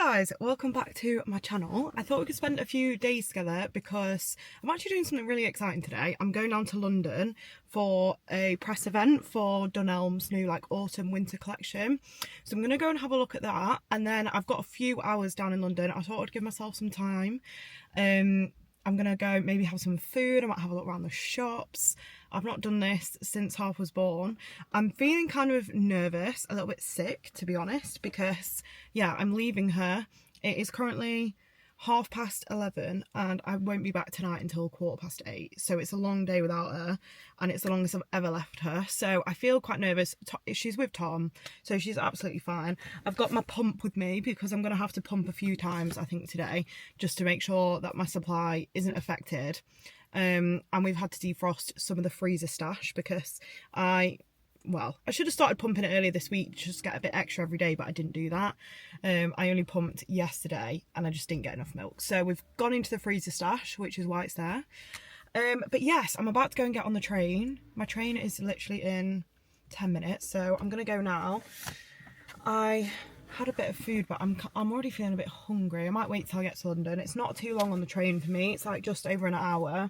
Guys, welcome back to my channel. I thought we could spend a few days together because I'm actually doing something really exciting today. I'm going down to London for a press event for Dunelm's new autumn winter collection. So I'm going to go and have a look at that, and then I've got a few hours down in London. I thought I'd give myself some time. I'm going to go maybe have some food. I might have a look around the shops. I've not done this since Harp was born. I'm feeling kind of nervous, a little bit sick, to be honest, because, yeah, I'm leaving her. It is currently 11:30 and I won't be back tonight until 8:15. So it's a long day without her, and it's the longest I've ever left her. So I feel quite nervous. She's with Tom, so she's absolutely fine. I've got my pump with me because I'm going to have to pump a few times, I think, today, just to make sure that my supply isn't affected. And we've had to defrost some of the freezer stash because I should have started pumping it earlier this week, just get a bit extra every day, but I didn't do that. I only pumped yesterday and I just didn't get enough milk. So we've gone into the freezer stash, which is why it's there. But yes, I'm about to go and get on the train. My train is literally in 10 minutes, so I'm going to go now. I had a bit of food, but I'm already feeling a bit hungry. I might wait till I get to London. It's not too long on the train for me. It's like just over an hour.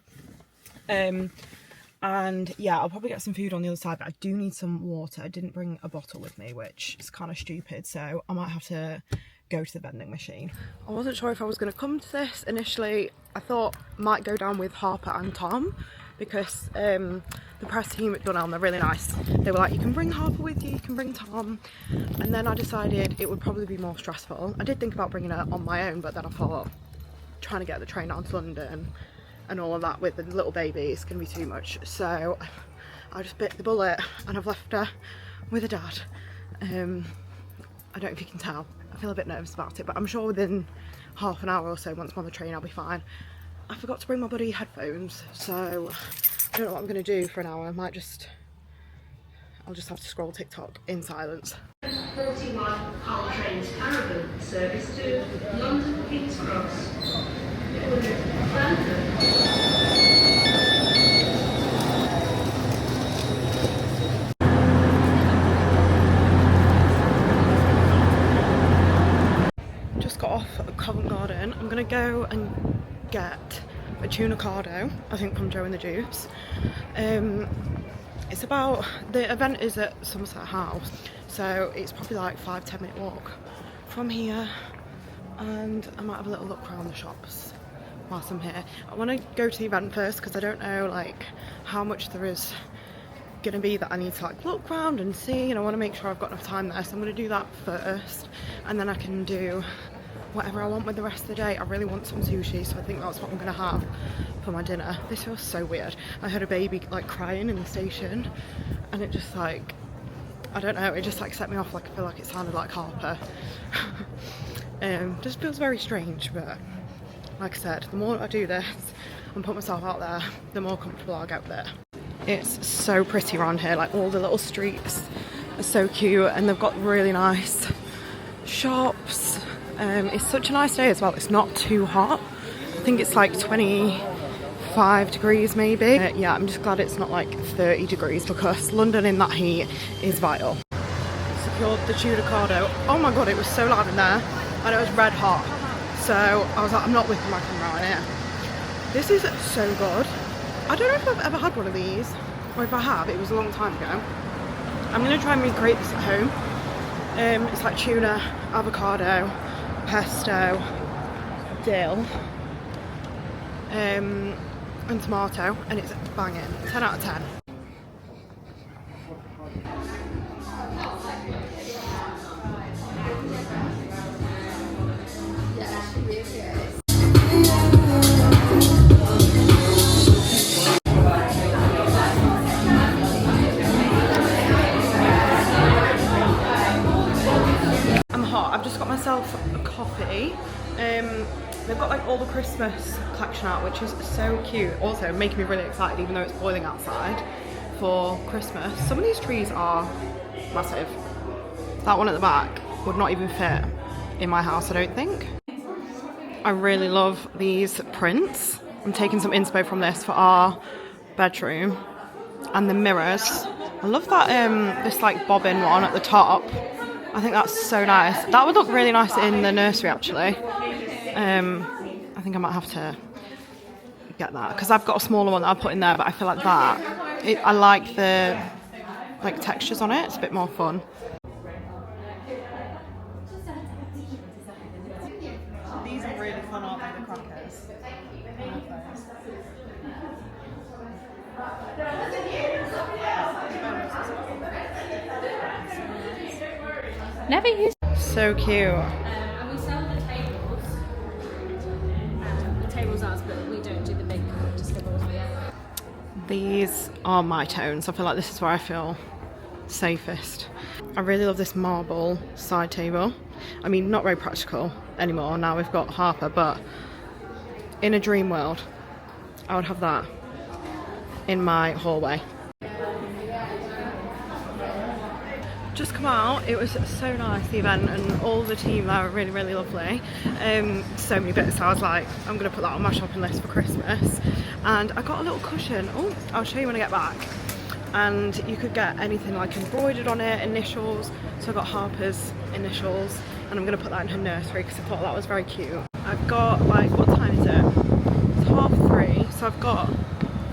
And yeah, I'll probably get some food on the other side, but I do need some water. I didn't bring a bottle with me, which is kind of stupid, so I might have to go to the vending machine. I wasn't sure if I was going to come to this initially. I thought I might go down with Harper and Tom because the press team at Dunelm, they're really nice. They were like, you can bring Harper with you, you can bring Tom. And then I decided it would probably be more stressful. I did think about bringing her on my own, but then I thought trying to get the train down to London and all of that with the little baby is going to be too much. So I just bit the bullet and I've left her with her dad. I don't know if you can tell. I feel a bit nervous about it, but I'm sure within half an hour or so, once I'm on the train, I'll be fine. I forgot to bring my buddy headphones, so I don't know what I'm going to do for an hour. I'll just have to scroll TikTok in silence. 41 Hull Trains Caravan service to London King's Cross. Just got off at Covent Garden. I'm gonna go and get a tuna cardo, I think from Joe and the Dupes. It's about, the event is at Somerset House, so it's probably like 5-10 minute walk from here, and I might have a little look around the shops whilst I'm here. I want to go to the event first because I don't know how much there is going to be that I need to look around and see, and I want to make sure I've got enough time there, so I'm going to do that first and then I can do whatever I want with the rest of the day. I really want some sushi, so I think that's what I'm going to have for my dinner. This feels so weird. I heard a baby crying in the station, and it just I don't know, it just set me off. I feel like it sounded like Harper. Just feels very strange, but like I said, the more I do this and put myself out there, the more comfortable I'll get there. It's so pretty around here, all the little streets are so cute, and they've got really nice shops. It's such a nice day as well. It's not too hot. I think it's 25 degrees maybe. Yeah, I'm just glad it's not 30 degrees because London in that heat is vital. Secured the tuna cardo. Oh my god, it was so loud in there, and it was red hot. So I was like, I'm not whipping my camera on here. This is so good. I don't know if I've ever had one of these, or if I have, it was a long time ago. I'm going to try and recreate this at home. It's tuna, avocado, pesto, dill, and tomato, and it's banging. 10 out of 10. I've just got myself a coffee. They've got all the Christmas collection out, which is so cute. Also making me really excited, even though it's boiling outside, for Christmas. Some of these trees are massive. That one at the back would not even fit in my house, I don't think. I really love these prints. I'm taking some inspo from this for our bedroom. And the mirrors. I love that this bobbin one at the top. I think that's so nice. That would look really nice in the nursery actually. I think I might have to get that because I've got a smaller one that I'll put in there, but I feel like that, I like the textures on it. It's a bit more fun. These are really fun, aren't they, the crackers? Never used. So cute. And we sell the tables. The tables ours, but we don't do the big distillables. These are my tones. I feel like this is where I feel safest. I really love this marble side table. I mean, not very practical anymore. Now we've got Harper, but in a dream world, I would have that in my hallway. Just come out, it was so nice, the event, and all the team there were really, really lovely. So many bits, so I was like, I'm going to put that on my shopping list for Christmas. And I got a little cushion. Oh, I'll show you when I get back. And you could get anything like embroidered on it, initials. So I got Harper's initials, and I'm going to put that in her nursery because I thought that was very cute. I've got, like, what time is it? It's 3:30, so I've got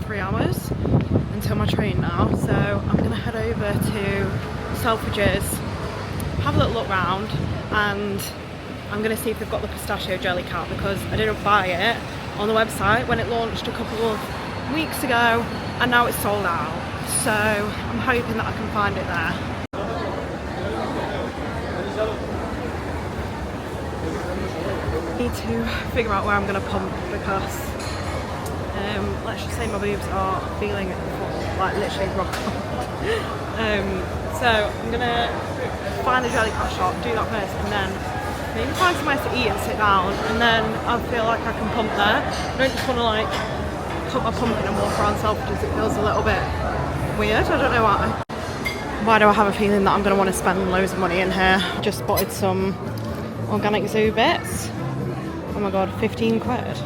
3 hours until my train now. So I'm going to head over to Selfridges, have a little look round, and I'm going to see if they've got the pistachio Jellycat because I didn't buy it on the website when it launched a couple of weeks ago, and now it's sold out. So I'm hoping that I can find it there. I need to figure out where I'm going to pump because let's just say my boobs are feeling like literally rock hard. So I'm going to find the Jellycat shop, do that first, and then maybe find somewhere to eat and sit down, and then I feel like I can pump there. I don't just want to like put my pump in and walk around Selfridges. It feels a little bit weird, I don't know why. Why do I have a feeling that I'm going to want to spend loads of money in here? Just spotted some organic zoo bits. Oh my god, 15 quid.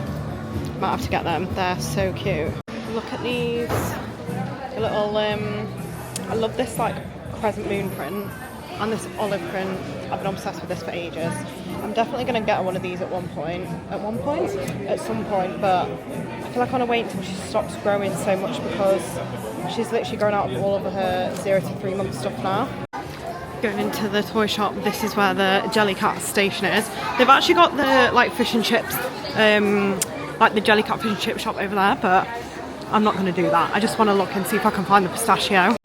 Might have to get them, they're so cute. Look at these, a little, I love this like crescent moon print and this olive print. I've been obsessed with this for ages. I'm definitely going to get one of these at some point, but I feel like I want to wait until she stops growing so much because she's literally grown out of all of her 0 to 3 month stuff now. Going into the toy shop, this is where the Jellycat station is. They've actually got the like fish and chips, like the Jellycat fish and chip shop over there, but I'm not going to do that. I just want to look and see if I can find the pistachio.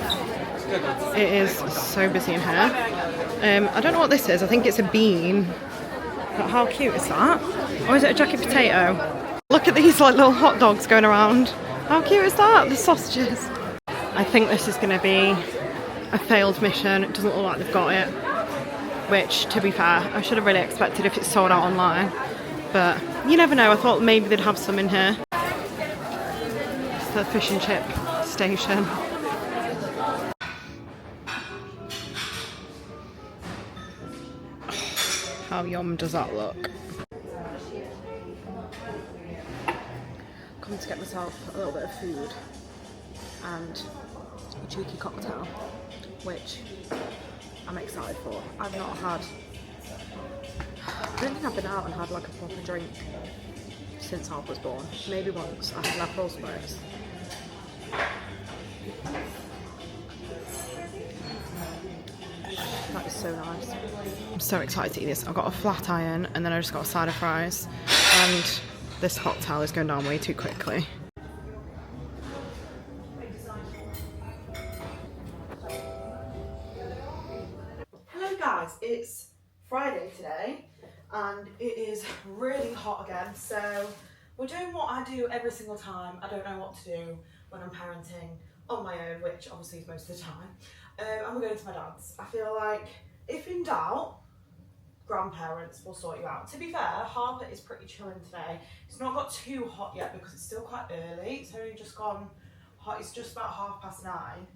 It is so busy in here. I don't know what this is. I think it's a bean. But how cute is that? Or is it a jacket potato? Look at these like little hot dogs going around. How cute is that? The sausages. I think this is going to be a failed mission. It doesn't look like they've got it. Which, to be fair, I should have really expected if it's sold out online. But you never know. I thought maybe they'd have some in here. It's the fish and chip station. How yum does that look? Come to get myself a little bit of food and a cheeky cocktail, which I'm excited for. I've not had, I don't think I've been out and had like a proper drink since Harper was born. Maybe once. I had Aperol spritz. That is so nice. I'm so excited to eat this. I've got a flat iron and then I just got a side of fries, and this cocktail is going down way too quickly. Hello guys, it's Friday today and it is really hot again, so we're doing what I do every single time. I don't know what to do when I'm parenting on my own, which obviously is most of the time. And we're going to my dad's. I feel like if in doubt, grandparents will sort you out. To be fair, Harper is pretty chilling today. It's not got too hot yet because it's still quite early. It's only just gone hot. It's just about 9:30.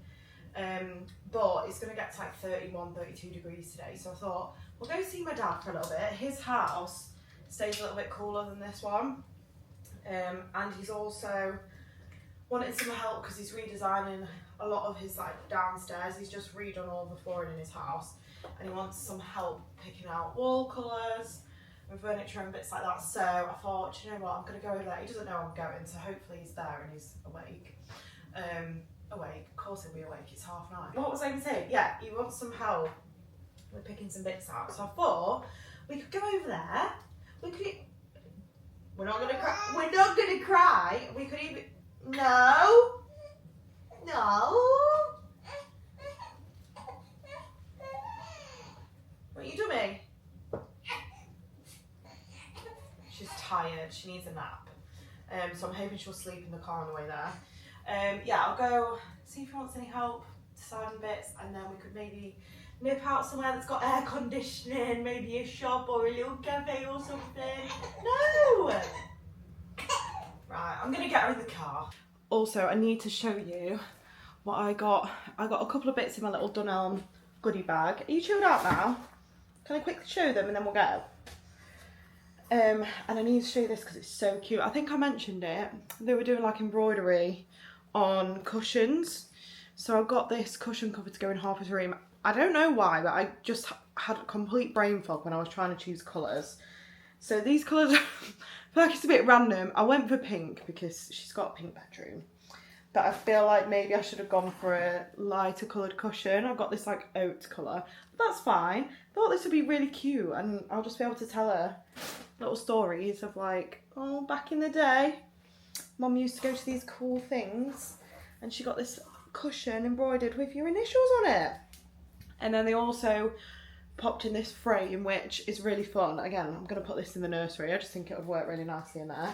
But it's going to get to like 31, 32 degrees today. So I thought, we'll go see my dad for a little bit. His house stays a little bit cooler than this one. And he's also wanted some help because he's redesigning a lot of his like downstairs. He's just redone all the flooring in his house. and he wants some help picking out wall colours and furniture and bits like that. So I thought, do you know what, I'm going to go over there. He doesn't know I'm going, so hopefully he's there and he's awake. Awake, of course he'll be awake, it's 9:30. What was I going to say? Yeah, he wants some help with picking some bits out. So I thought we could go over there. We could. We're not going to cry. We're not going to cry. We could even. No. No. What are you doing? She's tired. She needs a nap. So I'm hoping she'll sleep in the car on the way there. Yeah, I'll go see if he wants any help deciding bits, and then we could maybe nip out somewhere that's got air conditioning, maybe a shop or a little cafe or something. No! Right, I'm gonna get her in the car. Also, I need to show you what I got. I got a couple of bits in my little Dunelm goodie bag. Are you chilled out now? Can I quickly show them and then we'll go? And I need to show you this because it's so cute. I think I mentioned it. They were doing like embroidery on cushions. So I got this cushion cover to go in Harper's room. I don't know why, but I just had a complete brain fog when I was trying to choose colours. So these colours, I feel like it's a bit random. I went for pink because she's got a pink bedroom. But I feel like maybe I should have gone for a lighter coloured cushion. I've got this like oat colour, but that's fine. I thought this would be really cute and I'll just be able to tell her little stories of like, oh, back in the day, Mum used to go to these cool things and she got this cushion embroidered with your initials on it. And then they also popped in this frame, which is really fun. Again, I'm going to put this in the nursery. I just think it would work really nicely in there.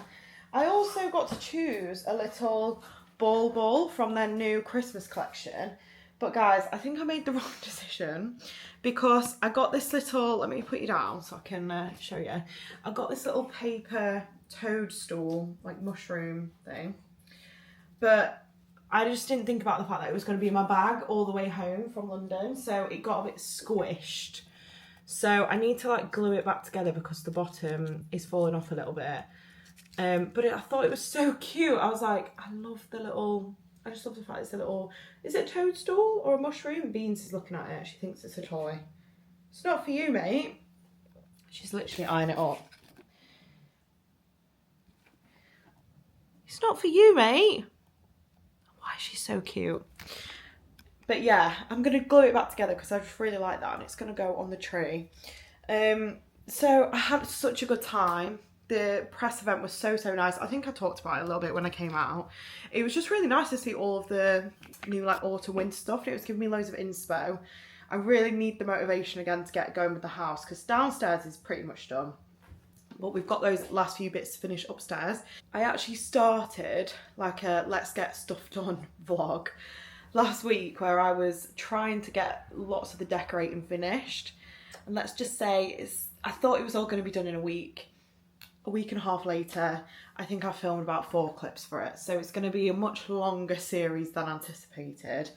I also got to choose a little ball from their new Christmas collection. But guys, I think I made the wrong decision because I got this little, let me put you down so I can show you. I got this little paper toadstool, like mushroom thing. But I just didn't think about the fact that it was going to be in my bag all the way home from London. So it got a bit squished. So I need to like glue it back together because the bottom is falling off a little bit. But I thought it was so cute. I was like, I love the little, I just love the fact it's a little, is it a toadstool or a mushroom? Beans is looking at it. She thinks it's a toy. It's not for you, mate. She's literally eyeing it up. It's not for you, mate. Why is she so cute? But yeah, I'm going to glue it back together because I just really like that and it's going to go on the tree. So I had such a good time. The press event was so nice. I think I talked about it a little bit when I came out. It was just really nice to see all of the new like autumn winter stuff. And it was giving me loads of inspo. I really need the motivation again to get going with the house because downstairs is pretty much done. But we've got those last few bits to finish upstairs. I actually started like a let's get stuff done vlog last week where I was trying to get lots of the decorating finished. And let's just say I thought it was all going to be done in a week. A week and a half later, I think I filmed about 4 clips for it. So it's going to be a much longer series than anticipated.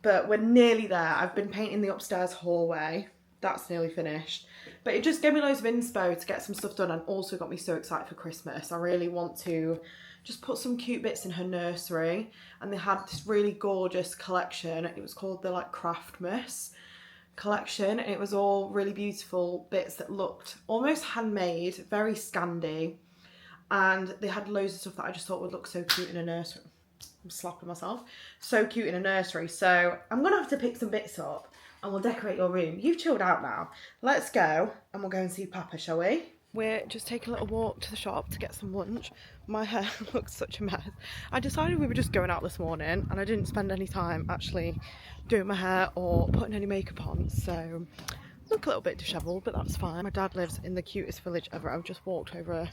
But we're nearly there. I've been painting the upstairs hallway. That's nearly finished. But it just gave me loads of inspo to get some stuff done and also got me so excited for Christmas. I really want to just put some cute bits in her nursery. And they had this really gorgeous collection. It was called the like Craftmas collection. It was all really beautiful bits that looked almost handmade, very Scandi, and they had loads of stuff that I just thought would look so cute in a nursery. I'm slapping myself. So cute in a nursery. So I'm gonna have to pick some bits up and we'll decorate your room. You've chilled out now. Let's go and we'll go and see Papa, shall we? We're just taking a little walk to the shop to get some lunch. My hair looks such a mess. I decided we were just going out this morning and I didn't spend any time actually doing my hair or putting any makeup on, so look a little bit dishevelled, but that's fine. My dad lives in the cutest village ever. I've just walked over a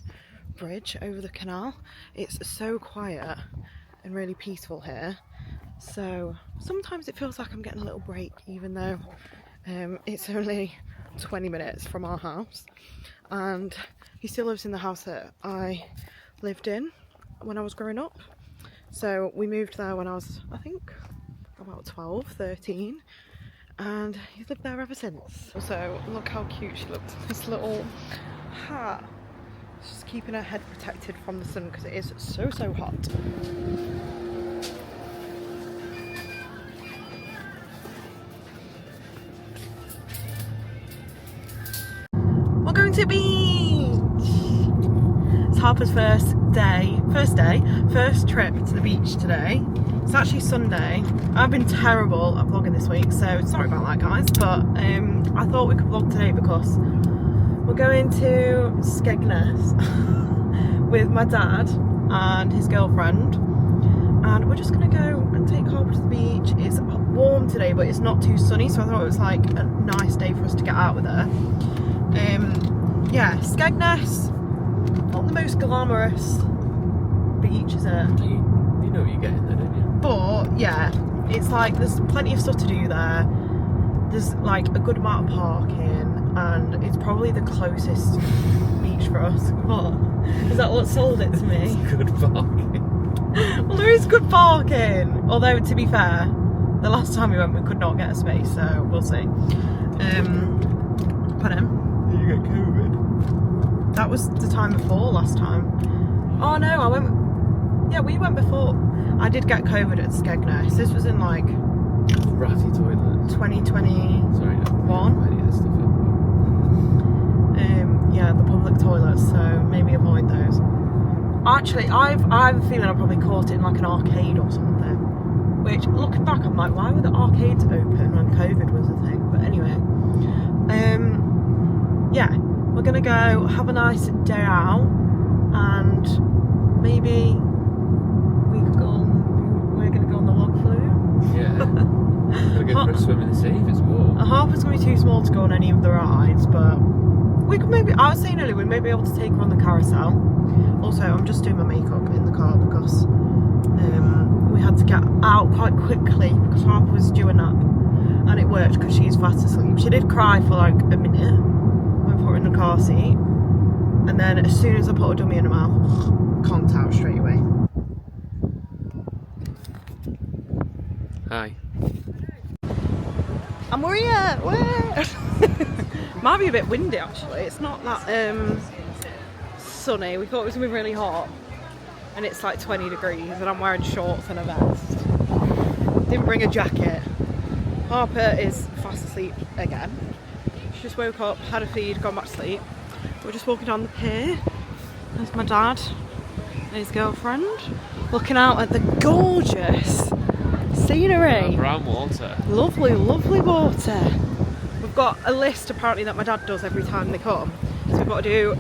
bridge over the canal. It's so quiet and really peaceful here, so sometimes it feels like I'm getting a little break even though it's only 20 minutes from our house. And he still lives in the house that I lived in when I was growing up. So we moved there when I was, I think, about 12, 13. And he's lived there ever since. So look how cute she looks in this little hat. It's just keeping her head protected from the sun because it is so hot. Harper's first trip to the beach today. It's actually Sunday. I've been terrible at vlogging this week, so sorry about that, guys. But I thought we could vlog today because we're going to Skegness with my dad and his girlfriend, and we're just gonna go and take Harper to the beach. It's warm today, but it's not too sunny, so I thought it was like a nice day for us to get out with her. Yeah, Skegness, not the most glamorous beach, is it? You know what you're getting there, don't you? But yeah, it's like there's plenty of stuff to do there. There's like a good amount of parking, and it's probably the closest beach for us. What? Is that what sold it to me? Good parking. Well, there is good parking. Although, to be fair, the last time we went, we could not get a space, so we'll see. Pardon? Did you get COVID? That was the time before last time. Oh no, I went. Yeah, we went before. I did get COVID at Skegness. This was in like Ratty toilets. 2021. Sorry, don't any of this stuff up. Yeah, the public toilets. So maybe avoid those. Actually, I have a feeling I probably caught it in like an arcade or something. Which, looking back, I'm like, why were the arcades open when COVID was a thing? But anyway, yeah, we're gonna go have a nice day out, and maybe we're gonna go on the log flume. Yeah. Gotta go for a swim in the sea if it's warm. Harper's gonna be too small to go on any of the rides, but we could maybe. I was saying earlier we may be able to take her on the carousel. Also, I'm just doing my makeup in the car because we had to get out quite quickly because Harper was due a nap, and it worked because she's fast asleep. She did cry for like a minute when I put her in the car seat, and then as soon as I put a dummy in her mouth, conked out straight away. Hi. And we're here! Might be a bit windy actually. It's not that sunny. We thought it was going to be really hot, and it's like 20 degrees, and I'm wearing shorts and a vest. Didn't bring a jacket. Harper is fast asleep again. She just woke up, had a feed, gone back to sleep. We're just walking down the pier. There's my dad and his girlfriend looking out at the gorgeous scenery. Brown water. Lovely, lovely water. We've got a list apparently that my dad does every time they come. So we've got to do,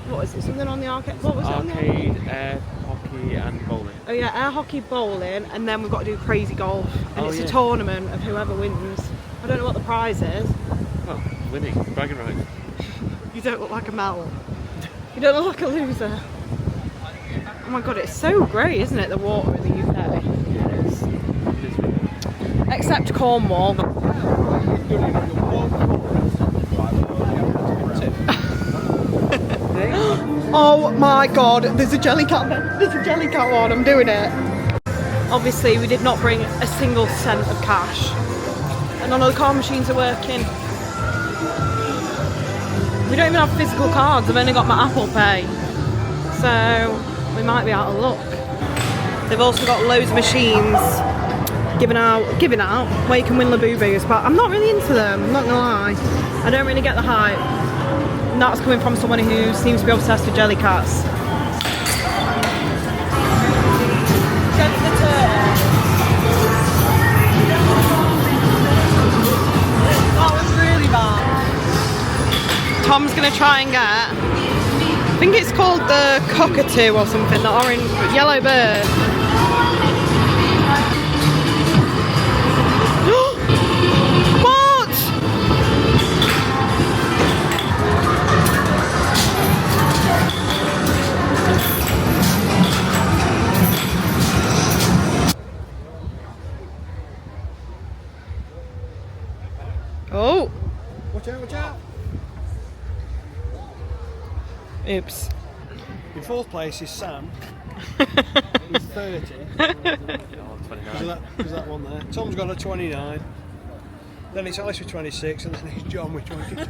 what is it, something on the arcade? What was it on the Arcade, air hockey and bowling. Oh yeah, air hockey, bowling, and then we've got to do crazy golf. And it's a yeah. tournament of whoever wins. I don't know what the prize is. Well, winning, bragging rights. You don't look like a Mel. You don't look like a loser. Oh my god, it's so grey, isn't it, the water in the UK? It is. Except Cornwall. Oh my god, there's a Jellycat. There's a Jellycat one, I'm doing it. Obviously, we did not bring a single cent of cash. And none of the card machines are working. We don't even have physical cards, I've only got my Apple Pay. So, we might be out of luck. They've also got loads of machines giving out where you can win Labubu's, but I'm not really into them, I'm not gonna lie. I don't really get the hype. And that's coming from someone who seems to be obsessed with Jellycats. Go to the turn. That was really bad. Tom's gonna try and get, I think it's called the cockatoo or something, the orange, yellow bird. What? Oh. Watch out, watch out. Oops. In fourth place is Sam. He's 30. Because of that one there. Tom's got a 29. Then it's Alice with 26, and then it's John with 22.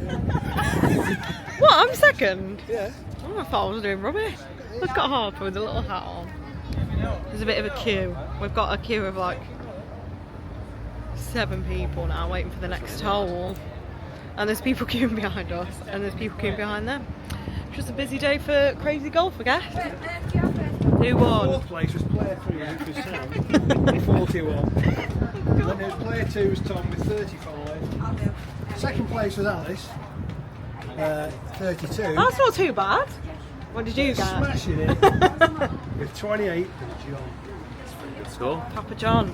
What? I'm second? Yeah. Oh, I thought I was doing rubbish. Look at Harper with a little hat on. There's a bit of a queue. We've got a queue of like 7 people now waiting for the next hole. And there's people queuing behind us, and there's people queuing behind them. Just a busy day for crazy golf, I guess. Who won? Fourth place was player 3, which was Sam, 41. Then it was player 2 was Tom with 35. Second place was Alice, 32. That's not too bad. What did you get? Smashing it with 28. Good score. Papa John.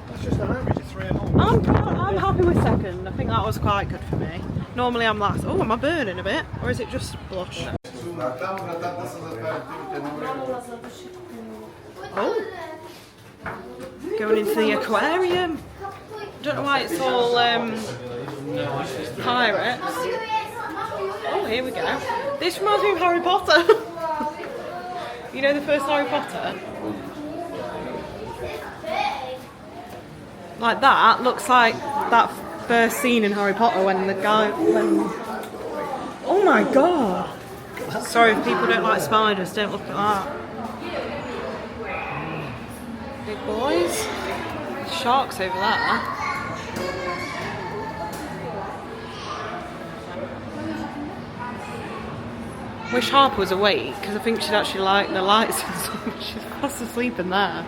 That's just an average of 3 holes. I'm happy with second. I think that was quite good for me. Normally I'm last. Oh, am I burning a bit? Or is it just blush? Oh. Going into the aquarium. Don't know why it's all pirates. Oh, here we go. This reminds me of Harry Potter. You know the first Harry Potter? Like that, looks like that first scene in Harry Potter when the guy... Oh my god! Sorry if people don't like spiders, don't look at that. Big boys. Sharks over there. Wish Harper was awake, because I think she'd actually like the lights and stuff. She's fast asleep in there.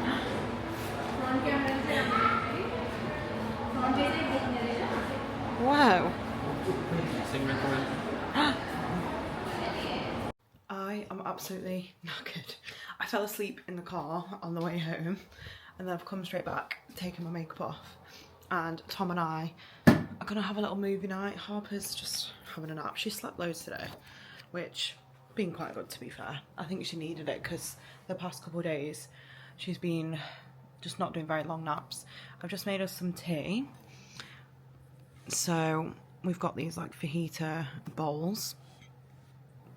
Wow. I am absolutely knackered. I fell asleep in the car on the way home, and then I've come straight back, taken my makeup off, and Tom and I are gonna have a little movie night. Harper's just having a nap. She slept loads today, which been quite good to be fair. I think she needed it because the past couple of days she's been just not doing very long naps. I've just made us some tea. So we've got these like fajita bowls.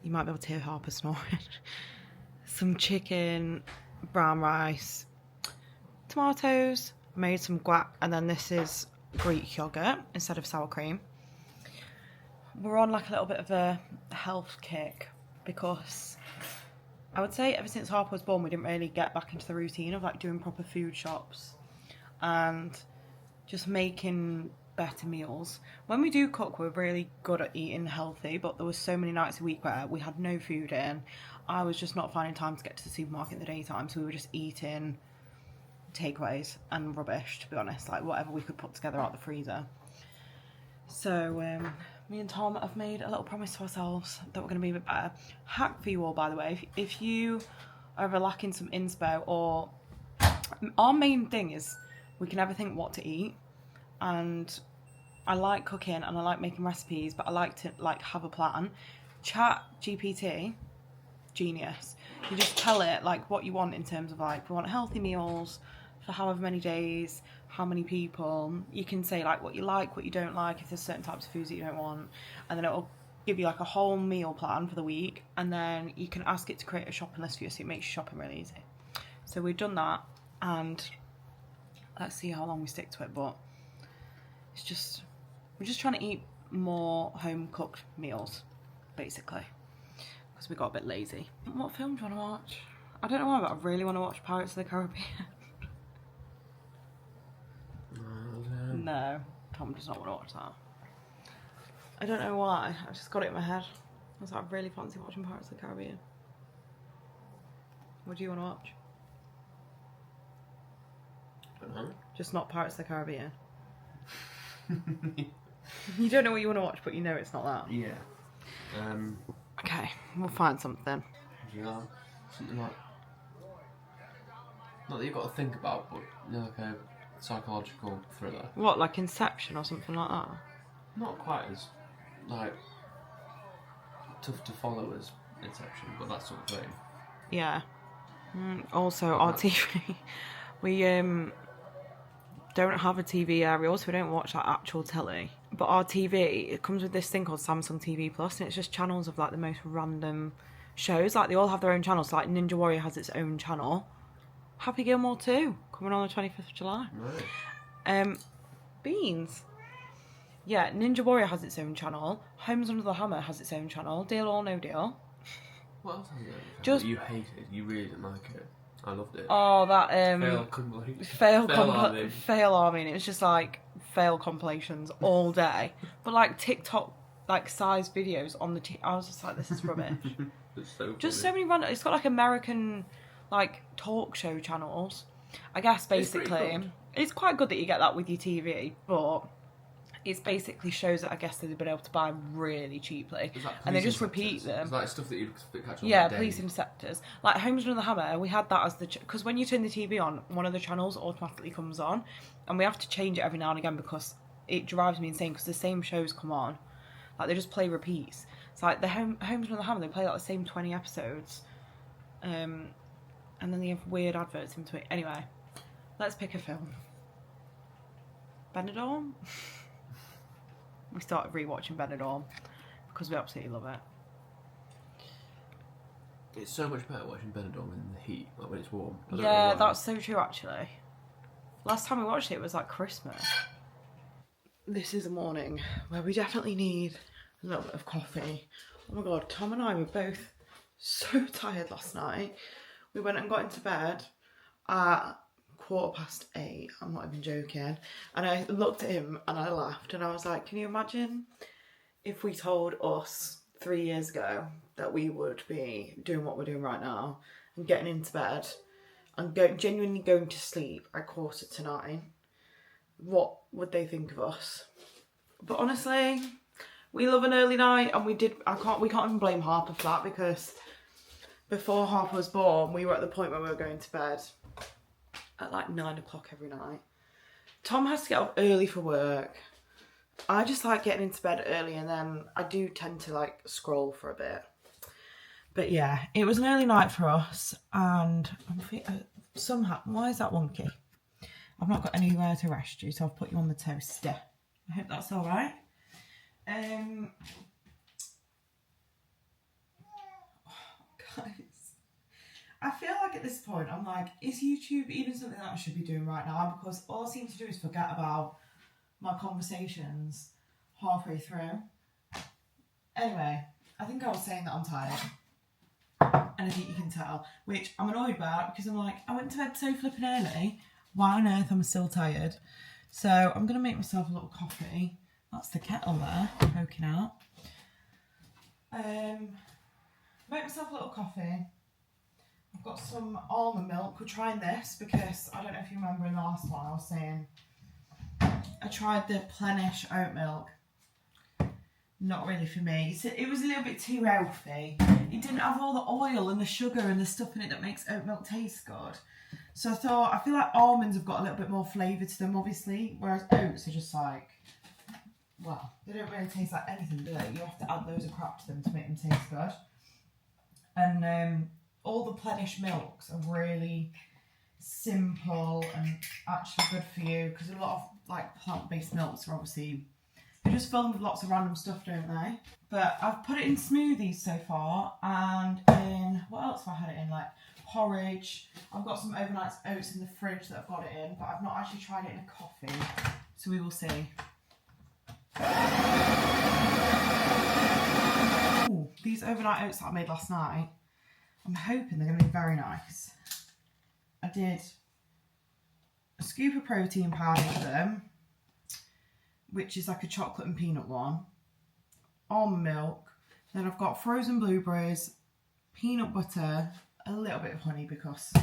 You might be able to hear Harper snoring. Some chicken, brown rice, tomatoes, made some guac, and then this is Greek yogurt instead of sour cream. We're on like a little bit of a health kick because I would say ever since Harper was born we didn't really get back into the routine of like doing proper food shops and just making better meals. When we do cook, we're really good at eating healthy, but there was so many nights a week where we had no food in. I was just not finding time to get to the supermarket in the daytime, so we were just eating takeaways and rubbish, to be honest, like whatever we could put together out the freezer. So me and Tom have made a little promise to ourselves that we're going to be a bit better. Hack for you all, by the way, if you are ever lacking some inspo, or our main thing is we can never think what to eat, and I like cooking and I like making recipes, but I like to like have a plan. Chat GPT, genius. You just tell it like what you want in terms of like, we want healthy meals for however many days, how many people. You can say like what you like, what you don't like, if there's certain types of foods that you don't want, and then it will give you like a whole meal plan for the week, and then you can ask it to create a shopping list for you, so it makes shopping really easy. So we've done that, and let's see how long we stick to it, but it's just, we're just trying to eat more home cooked meals basically because we got a bit lazy. What film do you want to watch? I don't know why, but I really want to watch Pirates of the Caribbean. No, Tom does not want to watch that. I don't know why, I just got it in my head. I was like, I really fancy watching Pirates of the Caribbean. What do you want to watch? I don't know. Just not Pirates of the Caribbean. You don't know what you want to watch, but you know it's not that. Yeah. Okay, we'll find something. Yeah, something like, not that you've got to think about, but you know, like a psychological thriller. What, like Inception or something like that? Not quite as like tough to follow as Inception, but that sort of thing. Yeah. Also, our TV, we don't have a TV area, so we don't watch like actual telly. But our TV, it comes with this thing called Samsung TV Plus, and it's just channels of like the most random shows. Like they all have their own channels. Like Ninja Warrior has its own channel. Happy Gilmore 2 coming on the 25th of July. Right. Beans. Yeah, Ninja Warrior has its own channel. Homes Under the Hammer has its own channel. Deal or No Deal. What else has it? Just- You hated. You really didn't like it. I loved it. Oh, that Fail Fail Army. And it was just like fail compilations all day. But like TikTok like size videos on the I was just like, this is rubbish. It's so Just funny. so many random. It's got like American like talk show channels. I guess basically pretty good. it's quite good that you get that with your TV, but it's basically shows that I guess they've been able to buy really cheaply, Is that and they police just repeat inspectors? them. Is that stuff that you catch on Yeah, like police daily? interceptors. Like Homes Under the Hammer, we had that as the because when you turn the TV on, one of the channels automatically comes on, and we have to change it every now and again because it drives me insane because the same shows come on, like they just play repeats. It's like the Homes Under the Hammer, they play like the same 20 episodes, and then they have weird adverts in between. Anyway, let's pick a film. Benidorm. We started rewatching Benidorm because we absolutely love it. It's so much better watching Benidorm in the heat, like when it's warm. I don't know Yeah, why. that's so true actually. Last time we watched it was like Christmas. This is a morning where we definitely need a little bit of coffee. Oh my god, Tom and I were both so tired last night. We went and got into bed at 8:15. I'm not even joking. And I looked at him and I laughed and I was like, can you imagine if we told us 3 years ago that we would be doing what we're doing right now and getting into bed and genuinely going to sleep at 9:15? What would they think of us? But honestly, we love an early night, and we can't even blame Harper for that, because before Harper was born, we were at the point where we were going to bed at like 9 o'clock every night. Tom has to get up early for work. I just like getting into bed early, and then I do tend to like scroll for a bit. But yeah, it was an early night for us, and somehow, why is that wonky? I've not got anywhere to rest you, so I've put you on the toaster. I hope that's all right. Guys, I feel like at this point I'm like, is YouTube even something that I should be doing right now? Because all I seem to do is forget about my conversations halfway through. Anyway, I think I was saying that I'm tired. And I think you can tell, which I'm annoyed about, because I'm like, I went to bed so flipping early. Why on earth am I still tired? So I'm going to make myself a little coffee. That's the kettle there, poking out. Make myself a little coffee. I've got some almond milk. We're trying this because I don't know if you remember in the last one I was saying I tried the Plenish oat milk. Not really for me. It was a little bit too healthy. It didn't have all the oil and the sugar and the stuff in it that makes oat milk taste good. So I feel like almonds have got a little bit more flavour to them, obviously, whereas oats are just like, well, they don't really taste like anything, do they? You have to add loads of crap to them to make them taste good. And all the Plenish milks are really simple and actually good for you, because a lot of like plant-based milks are obviously, they're just filled with lots of random stuff, don't they? But I've put it in smoothies so far, and in, what else have I had it in? Like porridge. I've got some overnight oats in the fridge that I've got it in, but I've not actually tried it in a coffee. So we will see. Ooh, these overnight oats that I made last night, I'm hoping they're going to be very nice. I did a scoop of protein powder with them, which is like a chocolate and peanut one, almond milk, then I've got frozen blueberries, peanut butter, a little bit of honey, because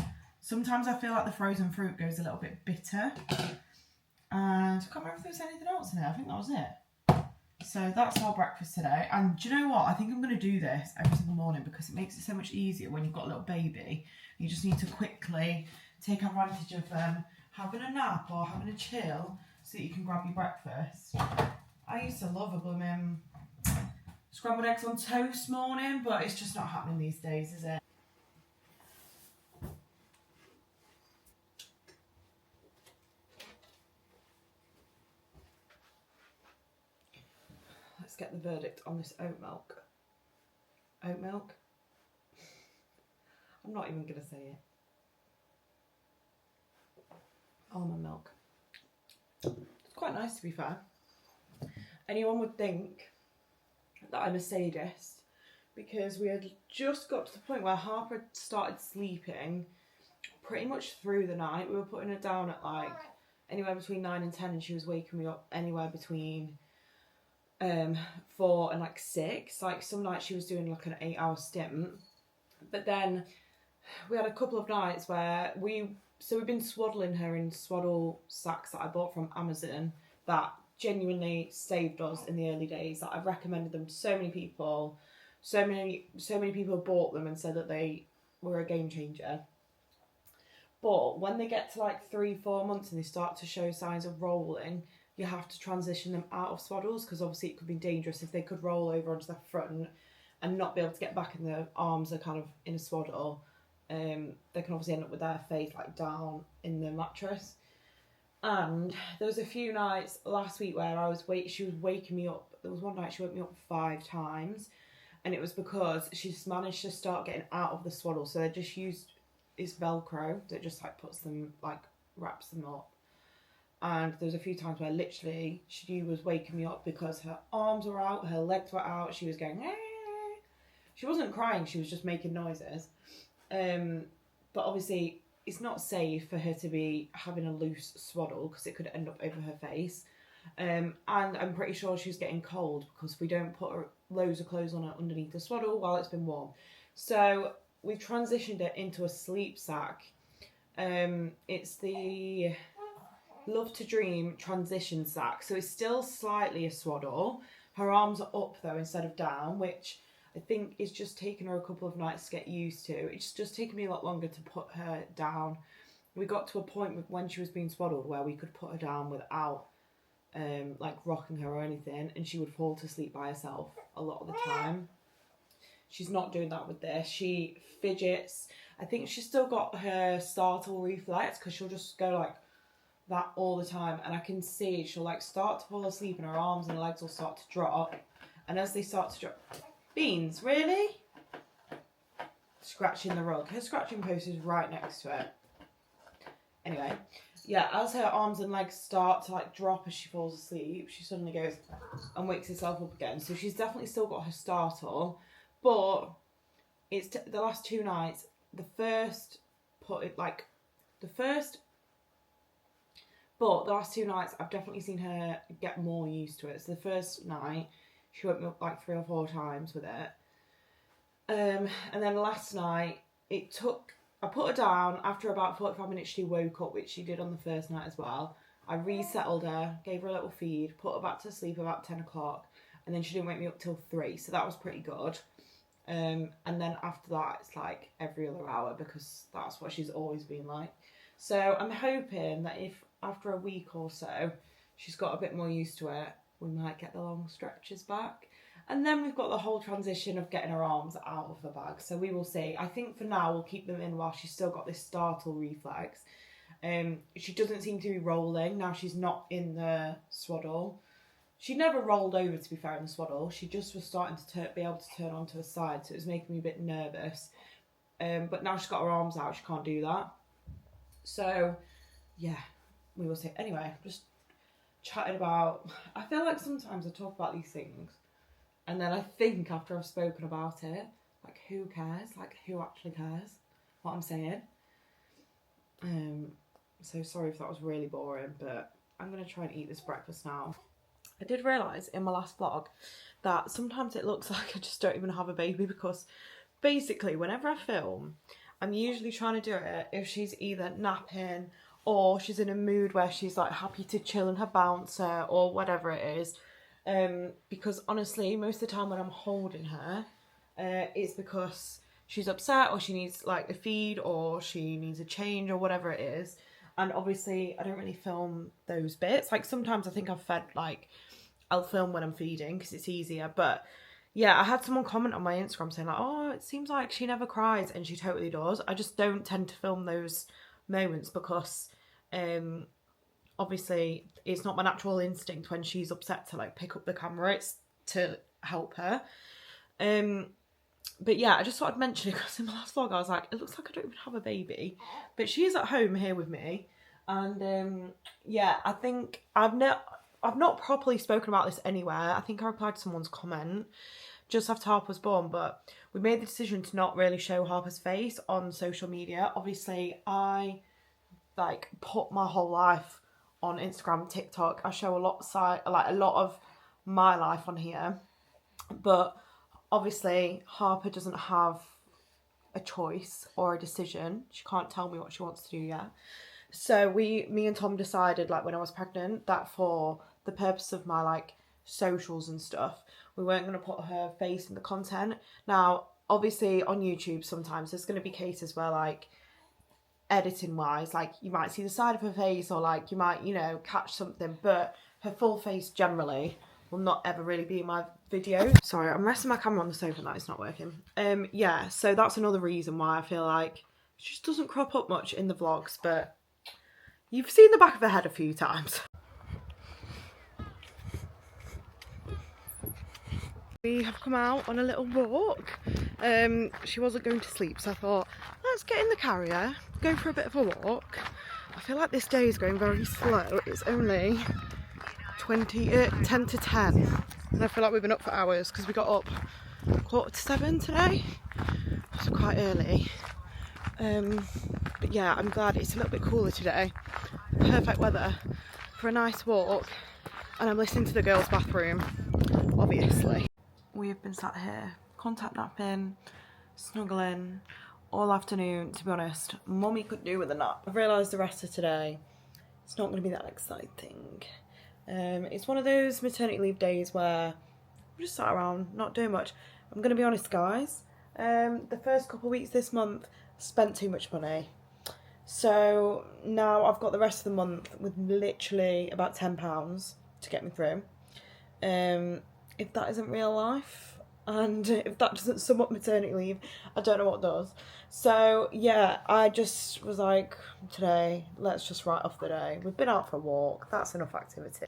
sometimes I feel like the frozen fruit goes a little bit bitter, and I can't remember if there was anything else in it. I think that was it. So that's our breakfast today, and do you know what, I think I'm going to do this every single morning because it makes it so much easier when you've got a little baby. You just need to quickly take advantage of them having a nap or having a chill, so that you can grab your breakfast. I used to love a blooming scrambled eggs on toast morning, but it's just not happening these days, is it? Let's get the verdict on this oat milk. Oat milk? I'm not even going to say it. Almond milk. It's quite nice, to be fair. Anyone would think that I'm a sadist, because we had just got to the point where Harper started sleeping pretty much through the night. We were putting her down at like anywhere between 9 and 10, and she was waking me up anywhere between 4 and like 6. Like some nights she was doing like an 8-hour stint, but then we had a couple of nights where we've been swaddling her in swaddle sacks that I bought from Amazon that genuinely saved us in the early days. That I've recommended them to so many people. So many people bought them and said that they were a game changer. But when they get to like 3-4 months and they start to show signs of rolling, you have to transition them out of swaddles, because obviously it could be dangerous if they could roll over onto their front and not be able to get back, and their arms are kind of in a swaddle. They can obviously end up with their face like down in the mattress. And there was a few nights last week where she was waking me up. There was one night she woke me up 5 times, and it was because she just managed to start getting out of the swaddle. So they just used this Velcro that just like puts them, like wraps them up. And there was a few times where literally she was waking me up because her arms were out, her legs were out, she was going, eh. She wasn't crying, she was just making noises. But obviously it's not safe for her to be having a loose swaddle because it could end up over her face. And I'm pretty sure she was getting cold because we don't put loads of clothes on her underneath the swaddle while it's been warm. So we've transitioned it into a sleep sack. It's the Love to Dream transition sack. So it's still slightly a swaddle. Her arms are up though instead of down, which I think is just taking her a couple of nights to get used to. It's just taken me a lot longer to put her down. We got to a point with when she was being swaddled where we could put her down without like rocking her or anything, and she would fall to sleep by herself a lot of the time. She's not doing that with this. She fidgets. I think she's still got her startle reflex because she'll just go like that all the time, and I can see she'll like start to fall asleep and her arms and legs will start to drop, and as they start to drop, Beans, really? Scratching the rug. Her scratching post is right next to it. Anyway, yeah, as her arms and legs start to like drop as she falls asleep, she suddenly goes and wakes herself up again. So she's definitely still got her startle, but it's the last 2 nights. But the last 2 nights, I've definitely seen her get more used to it. So the first night, she woke me up like 3 or 4 times with it. And then last night, I put her down. After about 45 minutes, she woke up, which she did on the first night as well. I resettled her, gave her a little feed, put her back to sleep about 10 o'clock. And then she didn't wake me up till 3, so that was pretty good. And then after that, it's like every other hour because that's what she's always been like. So I'm hoping that if after a week or so, she's got a bit more used to it, we might get the long stretches back. And then we've got the whole transition of getting her arms out of the bag. So we will see. I think for now, we'll keep them in while she's still got this startle reflex. She doesn't seem to be rolling. Now she's not in the swaddle. She never rolled over, to be fair, in the swaddle. She just was starting to be able to turn onto her side. So it was making me a bit nervous. But now she's got her arms out, she can't do that. So, yeah, we will see. Anyway, just chatting about... I feel like sometimes I talk about these things and then I think after I've spoken about it, like, who cares? Like, who actually cares what I'm saying? So sorry if that was really boring, but I'm going to try and eat this breakfast now. I did realise in my last vlog that sometimes it looks like I just don't even have a baby because basically whenever I film, I'm usually trying to do it if she's either napping or she's in a mood where she's like happy to chill in her bouncer or whatever it is. Because honestly, most of the time when I'm holding her, it's because she's upset or she needs like a feed or she needs a change or whatever it is. And obviously I don't really film those bits. Like sometimes I think I've fed, like I'll film when I'm feeding because it's easier. But yeah, I had someone comment on my Instagram saying like, oh, it seems like she never cries, and she totally does. I just don't tend to film those moments because obviously it's not my natural instinct when she's upset to like pick up the camera. It's to help her. But yeah, I just thought I'd mention it because in my last vlog I was like, it looks like I don't even have a baby. But she is at home here with me. And yeah, I think I've not properly spoken about this anywhere. I think I replied to someone's comment just after Harper was born, but we made the decision to not really show Harper's face on social media. Obviously, I like put my whole life on Instagram, TikTok. I show a lot of my life on here. But obviously Harper doesn't have a choice or a decision. She can't tell me what she wants to do yet. So me and Tom decided, like, when I was pregnant, that for the purpose of my, like, socials and stuff, we weren't going to put her face in the content. Now, obviously on YouTube sometimes there's going to be cases where, like, editing wise, like, you might see the side of her face, or like you might, you know, catch something, but her full face generally will not ever really be in my video. Sorry, I'm resting my camera on the sofa now, it's not working. Yeah, so that's another reason why I feel like she just doesn't crop up much in the vlogs, but you've seen the back of her head a few times. We have come out on a little walk. She wasn't going to sleep, so I thought, let's get in the carrier, go for a bit of a walk. I feel like this day is going very slow. It's only 10 to 10. And I feel like we've been up for hours because we got up 6:45 today. So quite early. But yeah, I'm glad it's a little bit cooler today. Perfect weather for a nice walk. And I'm listening to the girls' bathroom, obviously. We have been sat here, contact napping, snuggling, all afternoon. To be honest, Mummy could do with a nap. I've realised the rest of today, it's not going to be that exciting. It's one of those maternity leave days where we just sat around, not doing much. I'm going to be honest, guys. The first couple of weeks this month, spent too much money. So now I've got the rest of the month with literally about £10 to get me through. If that isn't real life, and if that doesn't sum up maternity leave, I don't know what does. So yeah, I just was like, today, let's just write off the day. We've been out for a walk, that's enough activity.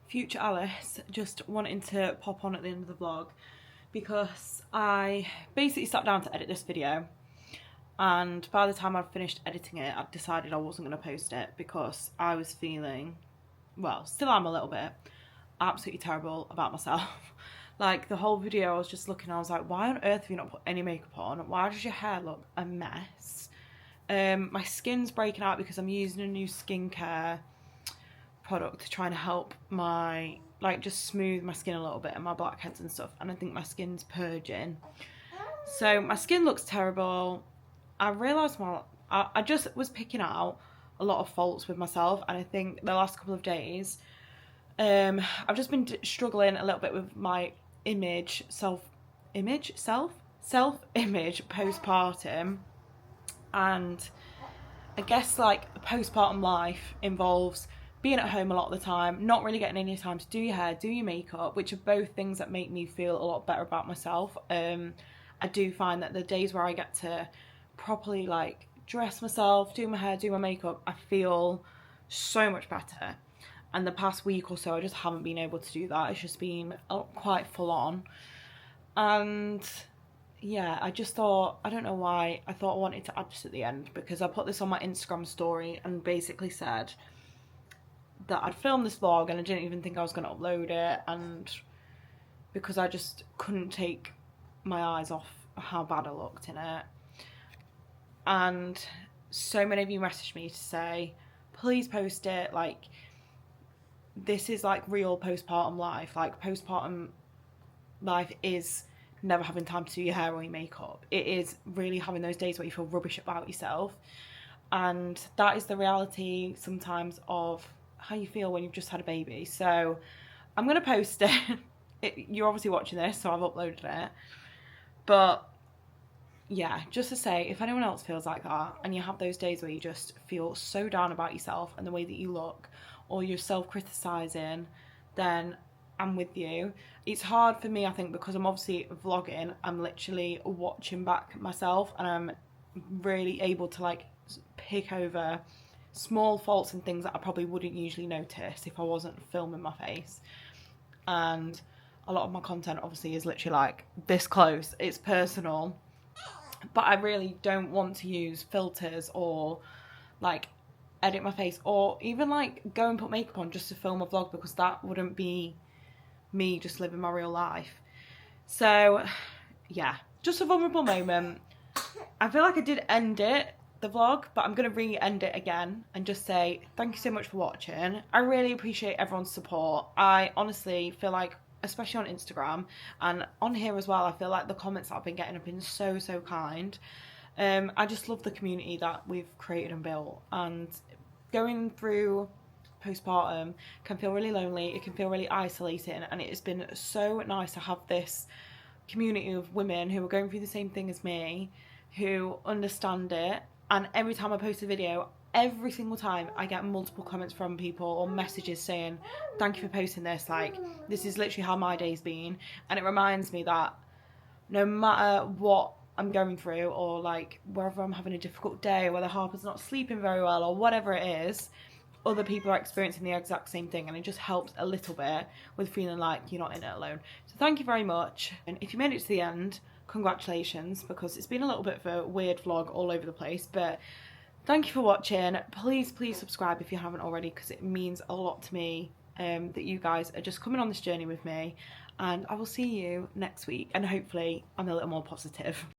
Future Alice just wanting to pop on at the end of the vlog because I basically sat down to edit this video, and by the time I'd finished editing it, I'd decided I wasn't going to post it because I was feeling, well, still am a little bit, absolutely terrible about myself. Like, the whole video I was just looking, I was like, why on earth have you not put any makeup on? Why does your hair look a mess? My skin's breaking out because I'm using a new skincare product to try and help my, like, just smooth my skin a little bit and my blackheads and stuff, and I think my skin's purging. So my skin looks terrible. I realised, well, I just was picking out a lot of faults with myself, and I think the last couple of days I've just been struggling a little bit with my self-image postpartum. And I guess, like, postpartum life involves being at home a lot of the time, not really getting any time to do your hair, do your makeup, which are both things that make me feel a lot better about myself. I do find that the days where I get to properly, like, dress myself, do my hair, do my makeup, I feel so much better. And the past week or so, I just haven't been able to do that. It's just been quite full on. And yeah, I just thought, I don't know why, I thought I wanted to add this at the end, because I put this on my Instagram story and basically said that I'd filmed this vlog and I didn't even think I was going to upload it, and because I just couldn't take my eyes off how bad I looked in it. And so many of you messaged me to say, please post it, like, this is like real postpartum life. Like, postpartum life is never having time to do your hair or your makeup. It is really having those days where you feel rubbish about yourself, and that is the reality sometimes of how you feel when you've just had a baby. So I'm gonna post it. You're obviously watching this, so I've uploaded it. But yeah, just to say, if anyone else feels like that and you have those days where you just feel so down about yourself and the way that you look, or you're self-criticising, then I'm with you. It's hard for me, I think, because I'm obviously vlogging, I'm literally watching back myself, and I'm really able to, like, pick over small faults and things that I probably wouldn't usually notice if I wasn't filming my face. And a lot of my content obviously is literally like this close, it's personal, but I really don't want to use filters or, like, edit my face, or even, like, go and put makeup on just to film a vlog, because that wouldn't be me just living my real life. So yeah, just a vulnerable moment. I feel like I did end it the vlog, but I'm going to re-end it again and just say thank you so much for watching. I really appreciate everyone's support. I honestly feel like, especially on Instagram and on here as well, I feel like the comments that I've been getting have been so kind. I just love the community that we've created and built, and going through postpartum can feel really lonely, it can feel really isolating, and it has been so nice to have this community of women who are going through the same thing as me, who understand it. And every time I post a video, every single time I get multiple comments from people or messages saying thank you for posting this, like this is literally how my day's been. And it reminds me that no matter what I'm going through, or like whether I'm having a difficult day, whether Harper's not sleeping very well or whatever it is, other people are experiencing the exact same thing, and it just helps a little bit with feeling like you're not in it alone. So thank you very much, and if you made it to the end, congratulations, because it's been a little bit of a weird vlog all over the place. But thank you for watching. Please subscribe if you haven't already, because it means a lot to me that you guys are just coming on this journey with me, and I will see you next week, and hopefully I'm a little more positive.